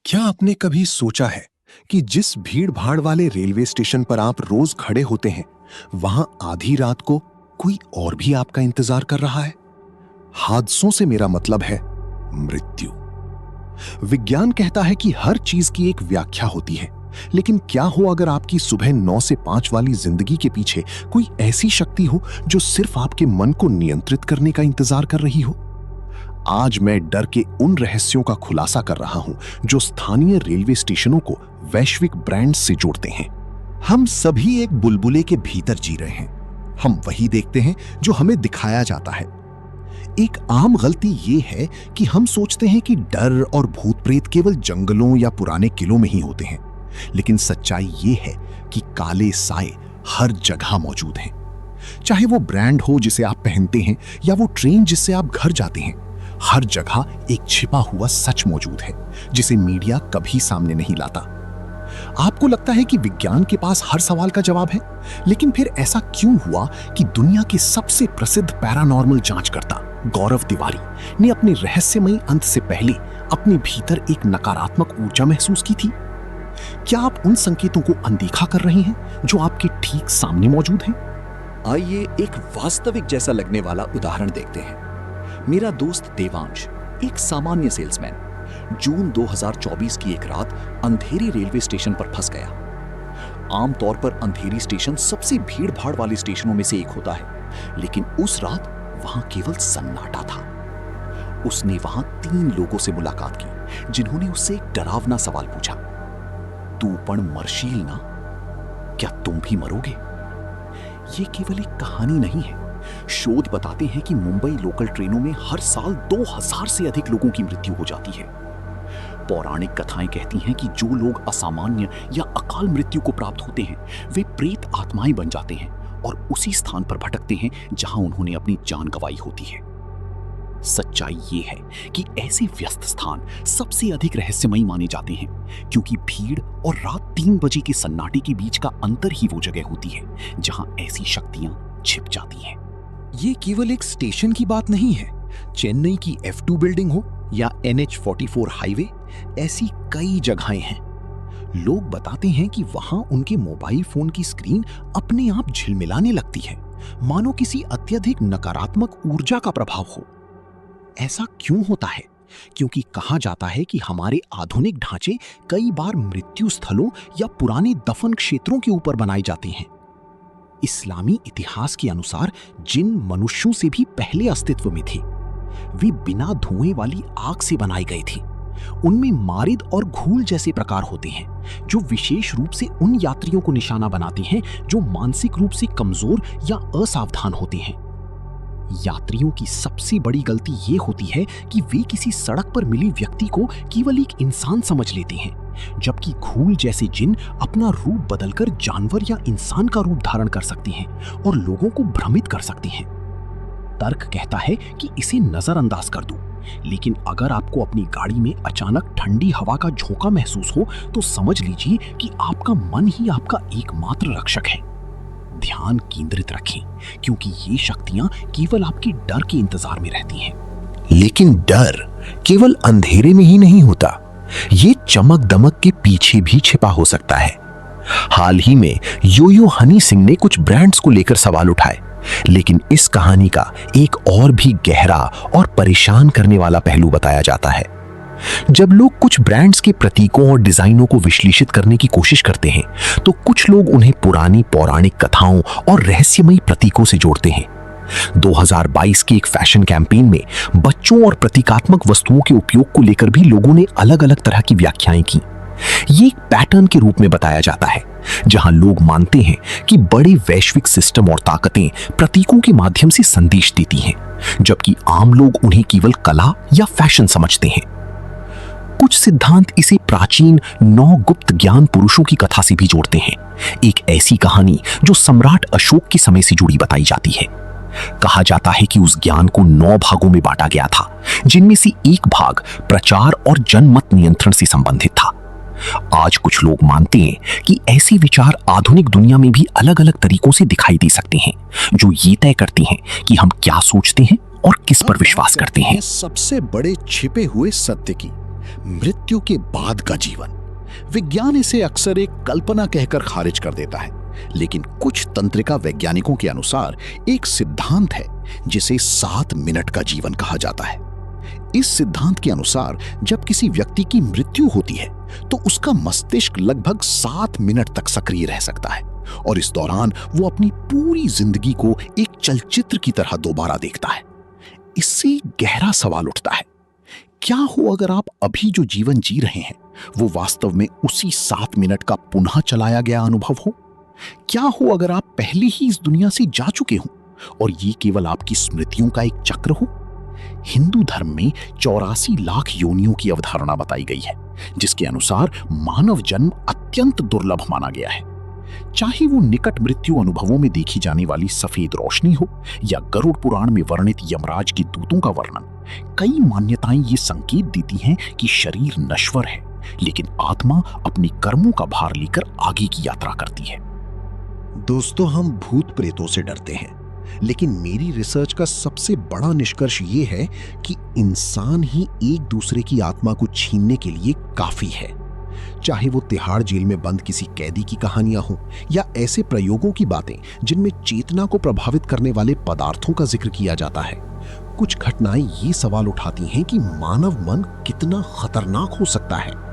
क्या आपने कभी सोचा है कि जिस भीड़ भाड़ वाले रेलवे स्टेशन पर आप रोज खड़े होते हैं, वहां आधी रात को कोई और भी आपका इंतजार कर रहा है? हादसों से मेरा मतलब है मृत्यु। विज्ञान कहता है कि हर चीज की एक व्याख्या होती है, लेकिन क्या हो अगर आपकी सुबह 9 से 5 वाली जिंदगी के पीछे कोई ऐसी शक्ति हो जो सिर्फ आपके मन को नियंत्रित करने का इंतजार कर रही हो? आज मैं डर के उन रहस्यों का खुलासा कर रहा हूं जो स्थानीय रेलवे स्टेशनों को वैश्विक ब्रांड्स से जोड़ते हैं। हम सभी एक बुलबुले के भीतर जी रहे हैं। हम वही देखते हैं जो हमें दिखाया जाता है। एक आम गलती ये है कि हम सोचते हैं कि डर और भूत प्रेत केवल जंगलों या पुराने किलों में ही होते हैं, लेकिन सच्चाई ये है कि काले साए हर जगह मौजूद हैं। चाहे वो ब्रांड हो जिसे आप पहनते हैं या वो ट्रेन जिससे आप घर जाते हैं, हर जगह एक छिपा हुआ सच मौजूद है जिसे मीडिया कभी सामने नहीं लाता। आपको लगता है कि विज्ञान के पास हर सवाल का जवाब है, लेकिन फिर ऐसा क्यों हुआ कि दुनिया के सबसे प्रसिद्ध पैरानॉर्मल जांचकर्ता गौरव तिवारी ने अपने रहस्यमयी अंत से पहले अपने भीतर एक नकारात्मक ऊर्जा महसूस की थी? क्या आप उन संकेतों को अनदेखा कर रहे हैं जो आपके ठीक सामने मौजूद हैं? आइए एक वास्तविक जैसा लगने वाला उदाहरण देखते हैं। मेरा दोस्त देवांश, एक सामान्य सेल्समैन, जून 2024 की एक रात अंधेरी रेलवे स्टेशन पर फंस गया। आमतौर पर अंधेरी स्टेशन सबसे भीड़ भाड़ वाले स्टेशनों में से एक होता है, लेकिन उस रात वहां केवल सन्नाटा था। उसने वहां 3 लोगों से मुलाकात की जिन्होंने उससे एक डरावना सवाल पूछा, तू पण मरशील ना? क्या तुम भी मरोगे? ये केवल एक कहानी नहीं है। शोध बताते हैं कि मुंबई लोकल ट्रेनों में हर साल 2000 से अधिक लोगों की मृत्यु हो जाती है। पौराणिक कथाएं कहती हैं कि जो लोग असामान्य या अकाल मृत्यु को प्राप्त होते हैं, वे प्रेत आत्माएं बन जाते हैं और उसी स्थान पर भटकते हैं जहां उन्होंने अपनी जान गंवाई होती है। सच्चाई ये है कि ऐसे व्यस्त स्थान सबसे अधिक रहस्यमयी माने जाते हैं, क्योंकि भीड़ और रात 3 बजे के सन्नाटे के बीच का अंतर ही वो जगह होती है जहां ऐसी शक्तियां छिप जाती हैं। ये केवल एक स्टेशन की बात नहीं है। चेन्नई की F2 बिल्डिंग हो या NH44 हाईवे, ऐसी कई जगहें हैं। लोग बताते हैं कि वहां उनके मोबाइल फोन की स्क्रीन अपने आप झिलमिलाने लगती है, मानो किसी अत्यधिक नकारात्मक ऊर्जा का प्रभाव हो। ऐसा क्यों होता है? क्योंकि कहा जाता है कि हमारे आधुनिक ढांचे कई बार मृत्यु स्थलों या पुराने दफन क्षेत्रों के ऊपर बनाए जाते हैं। इस्लामी इतिहास के अनुसार जिन मनुष्यों से भी पहले अस्तित्व में थे, वे बिना धुएं वाली आग से बनाए गए थे। उनमें मारिद और घूल जैसे प्रकार होते हैं जो विशेष रूप से उन यात्रियों को निशाना बनाते हैं जो मानसिक रूप से कमजोर या असावधान होते हैं। यात्रियों की सबसे बड़ी गलती ये होती है कि वे किसी सड़क पर मिली व्यक्ति को केवल एक इंसान समझ लेते हैं, जबकि घूल जैसे जिन अपना रूप बदलकर जानवर या इंसान का रूप धारण कर सकते हैं और लोगों को भ्रमित कर सकते हैं। तर्क कहता है कि इसे नजरअंदाज कर दो, लेकिन अगर आपको अपनी गाड़ी में अचानक ठंडी हवा का झोंका महसूस हो तो समझ लीजिए कि आपका मन ही आपका एकमात्र रक्षक है। ध्यान केंद्रित रखें, क्योंकि ये शक्तियां केवल आपके डर के इंतजार में रहती हैं। लेकिन डर केवल अंधेरे में ही नहीं होता, ये चमक दमक के पीछे भी छिपा हो सकता है। हाल ही में योयो हनी सिंह ने कुछ ब्रांड्स को लेकर सवाल उठाए, लेकिन इस कहानी का एक और भी गहरा और परेशान करने वाला पहलू बताया जाता है। जब लोग कुछ ब्रांड्स के प्रतीकों और डिजाइनों को विश्लेषित करने की कोशिश करते हैं, तो कुछ लोग उन्हें पुरानी पौराणिक कथाओं और रहस्यमयी प्रतीकों से जोड़ते हैं। 2022 के एक फैशन कैंपेन में बच्चों और प्रतीकात्मक वस्तुओं के उपयोग को लेकर भी लोगों ने अलग अलग तरह की व्याख्याएं की। ये एक पैटर्न के रूप में बताया जाता है, जहां लोग मानते हैं कि बड़े वैश्विक सिस्टम और ताकतें प्रतीकों के माध्यम से संदेश देती हैं, जबकि आम लोग उन्हें केवल कला या फैशन समझते हैं। कुछ सिद्धांत इसे प्राचीन 9 गुप्त ज्ञान पुरुषों की कथा से भी जोड़ते हैं, एक ऐसी कहानी जो सम्राट अशोक के समय से जुड़ी बताई जाती है। कहा जाता है कि उस ज्ञान को 9 भागों में बांटा गया था, जिनमें से एक भाग प्रचार और जनमत नियंत्रण से संबंधित था। आज कुछ लोग मानते हैं कि ऐसे विचार आधुनिक दुनिया में भी अलग अलग तरीकों से दिखाई दे सकते हैं, जो ये तय करते हैं कि हम क्या सोचते हैं और किस पर विश्वास करते हैं। सबसे बड़े छिपे हुए सत्य की, मृत्यु के बाद का जीवन। विज्ञान इसे अक्सर एक कल्पना कहकर खारिज कर देता है, लेकिन कुछ तंत्रिका वैज्ञानिकों के अनुसार एक सिद्धांत है जिसे 7 मिनट का जीवन कहा जाता है। इस सिद्धांत के अनुसार जब किसी व्यक्ति की मृत्यु होती है तो उसका मस्तिष्क लगभग 7 मिनट तक सक्रिय रह सकता है और इस दौरान वो अपनी पूरी जिंदगी को एक चलचित्र की तरह दोबारा देखता है। इससे गहरा सवाल उठता है, क्या हो अगर आप अभी जो जीवन जी रहे हैं वो वास्तव में उसी 7 मिनट का पुनः चलाया गया अनुभव हो? क्या हो अगर आप पहले ही इस दुनिया से जा चुके हो और ये केवल आपकी स्मृतियों का एक चक्र हो? हिंदू धर्म में 84 लाख योनियों की अवधारणा बताई गई है, जिसके अनुसार मानव जन्म अत्यंत दुर्लभ माना गया है। चाहे वो निकट मृत्यु अनुभवों में देखी जाने वाली सफेद रोशनी हो या गरुड़ पुराण में वर्णित यमराज के दूतों का वर्णन, कई मान्यताएं ये संकेत देती हैं कि शरीर नश्वर है, लेकिन आत्मा अपनी कर्मों का भार लेकर आगे की यात्रा करती है। दोस्तों, हम भूत प्रेतों से डरते हैं, लेकिन मेरी रिसर्च का सबसे बड़ा निष्कर्ष ये है कि इंसान ही एक दूसरे की आत्मा को छीनने के लिए काफी है। चाहे वो तिहाड़ जेल में बंद किसी कैदी की कहानियां हों या ऐसे प्रयोगों की बातें जिनमें चेतना को प्रभावित करने वाले पदार्थों का जिक्र किया जाता है, कुछ घटनाएं ये सवाल उठाती हैं कि मानव मन कितना खतरनाक हो सकता है।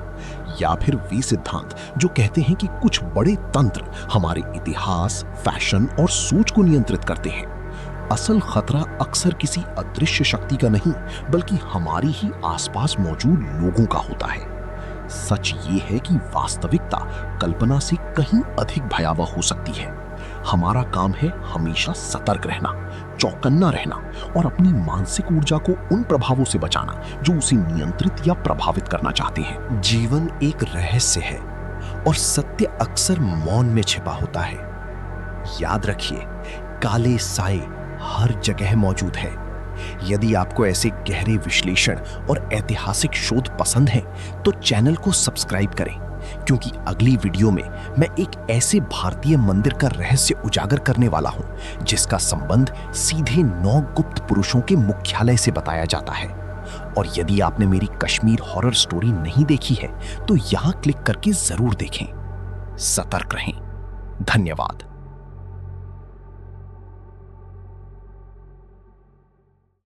या फिर वे सिद्धांत जो कहते हैं कि कुछ बड़े तंत्र हमारे इतिहास, फैशन और सोच को नियंत्रित करते हैं। असल खतरा अक्सर किसी अदृश्य शक्ति का नहीं, बल्कि हमारी ही आसपास मौजूद लोगों का होता है। सच ये है कि वास्तविकता कल्पना से कहीं अधिक भयावह हो सकती है। हमारा काम है हमेशा सतर्क रहना, चौकन्ना रहना और अपनी मानसिक ऊर्जा को उन प्रभावों से बचाना जो उसे नियंत्रित या प्रभावित करना चाहते हैं। जीवन एक रहस्य है और सत्य अक्सर मौन में छिपा होता है। याद रखिए, काले साए हर जगह मौजूद है। यदि आपको ऐसे गहरे विश्लेषण और ऐतिहासिक शोध पसंद है तो चैनल को सब्सक्राइब करें, क्योंकि अगली वीडियो में मैं एक ऐसे भारतीय मंदिर का रहस्य उजागर करने वाला हूं जिसका संबंध सीधे 9 गुप्त पुरुषों के मुख्यालय से बताया जाता है। और यदि आपने मेरी कश्मीर हॉरर स्टोरी नहीं देखी है तो यहां क्लिक करके जरूर देखें। सतर्क रहें। धन्यवाद।